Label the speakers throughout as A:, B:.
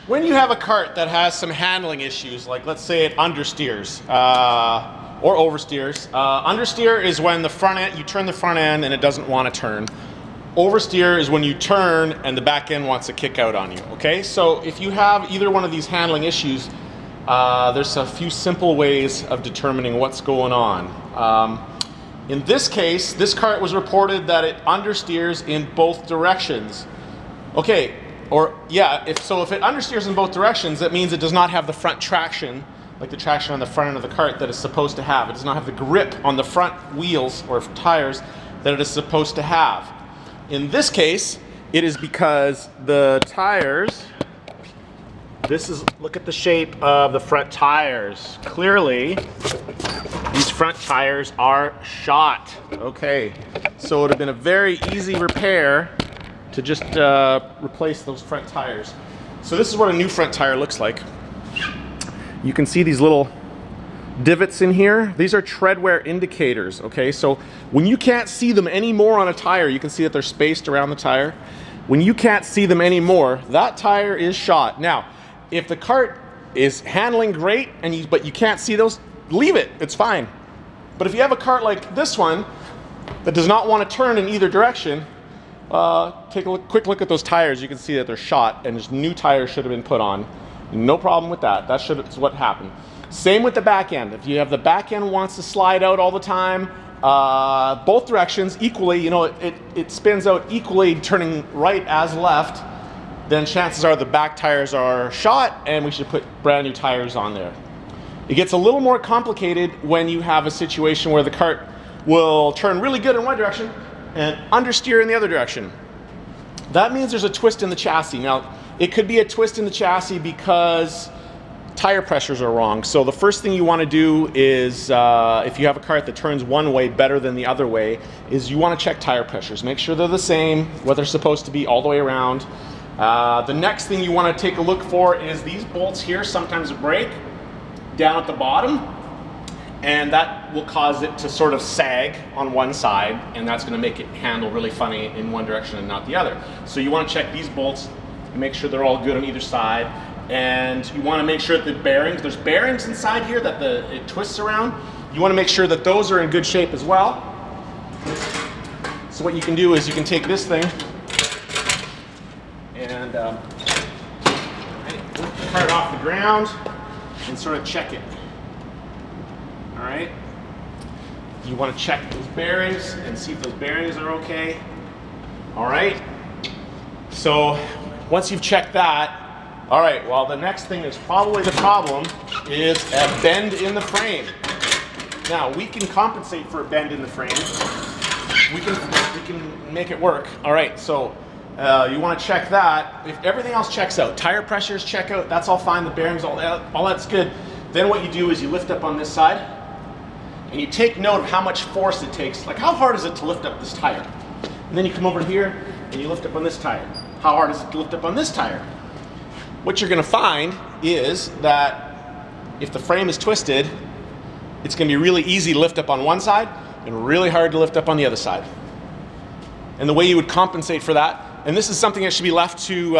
A: When you have a cart that has some handling issues, like let's say it understeers or oversteers. Understeer is when the front end, you turn the front end and it doesn't want to turn. Oversteer is when you turn and the back end wants to kick out on you, okay? So if you have either one of these handling issues, there's a few simple ways of determining what's going on. In this case, this cart was reported that it understeers in both directions. Okay, or yeah, if it understeers in both directions, that means it does not have the front traction, like the traction on the front end of the cart that it's supposed to have. It does not have the grip on the front wheels or tires that it is supposed to have. In this case, it is because the tires, look at the shape of the front tires. Clearly, these front tires are shot. Okay, so it would have been a very easy repair to just replace those front tires. So this is what a new front tire looks like. You can see these little divots in here. These are tread wear indicators, okay? So when you can't see them anymore on a tire, you can see that they're spaced around the tire. When you can't see them anymore, that tire is shot. Now, if the cart is handling great but you can't see those, leave it, it's fine. But if you have a cart like this one that does not want to turn in either direction, take a quick look at those tires. You can see that they're shot and just new tires should have been put on. No problem with that. That's what happened. Same with the back end. If you have the back end wants to slide out all the time, both directions equally, you know, it spins out equally, turning right as left, then chances are the back tires are shot and we should put brand new tires on there. It gets a little more complicated when you have a situation where the cart will turn really good in one direction and understeer in the other direction. That means there's a twist in the chassis. Now, it could be a twist in the chassis because tire pressures are wrong. So the first thing you want to do is, if you have a cart that turns one way better than the other way, is you want to check tire pressures. Make sure they're the same, what they're supposed to be all the way around. The next thing you want to take a look for is these bolts here sometimes break down at the bottom, and that will cause it to sort of sag on one side, and that's going to make it handle really funny in one direction and not the other. So you want to check these bolts and make sure they're all good on either side. And you want to make sure that the bearings, there's bearings inside here that it twists around. You want to make sure that those are in good shape as well. So what you can do is you can take this thing and lift the cart off the ground and sort of check it. All right. You want to check those bearings and see if those bearings are okay. All right. So once you've checked that, all right, well, the next thing that's probably the problem is a bend in the frame. Now, we can compensate for a bend in the frame. We can make it work. All right, so you want to check that. If everything else checks out, tire pressures check out, that's all fine, the bearings, all that's good. Then what you do is you lift up on this side, and you take note of how much force it takes. Like, how hard is it to lift up this tire? And then you come over here, and you lift up on this tire. How hard is it to lift up on this tire? What you're going to find is that if the frame is twisted, it's going to be really easy to lift up on one side and really hard to lift up on the other side. And the way you would compensate for that, and this is something that should be left to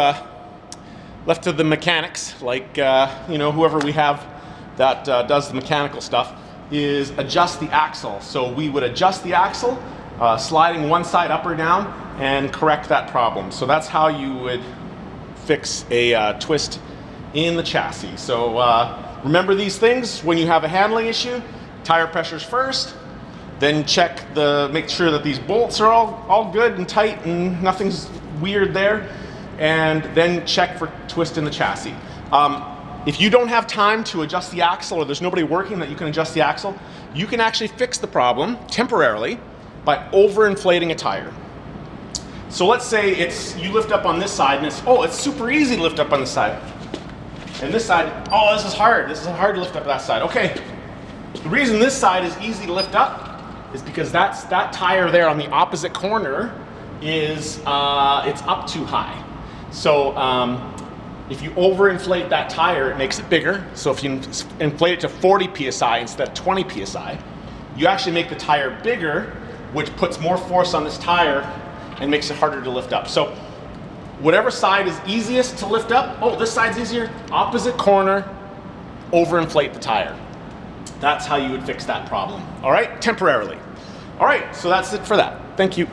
A: the mechanics, like you know, whoever we have that does the mechanical stuff, is adjust the axle. So we would adjust the axle, sliding one side up or down, and correct that problem. So that's how you would fix a twist in the chassis. So remember these things when you have a handling issue. Tire pressures first, then make sure that these bolts are all good and tight and nothing's weird there, and then check for twist in the chassis. If you don't have time to adjust the axle, or there's nobody working that you can adjust the axle, you can actually fix the problem temporarily by overinflating a tire. So let's say you lift up on this side and it's super easy to lift up on this side. And this side, oh, this is hard to lift up that side. Okay, the reason this side is easy to lift up is because that tire there on the opposite corner is, it's up too high. So if you overinflate that tire, it makes it bigger. So if you inflate it to 40 PSI instead of 20 PSI, you actually make the tire bigger, which puts more force on this tire and makes it harder to lift up. So Whatever side is easiest to lift up, oh, this side's easier, opposite corner, overinflate the tire. That's how you would fix that problem, all right, temporarily. All right, so that's it for that. Thank you.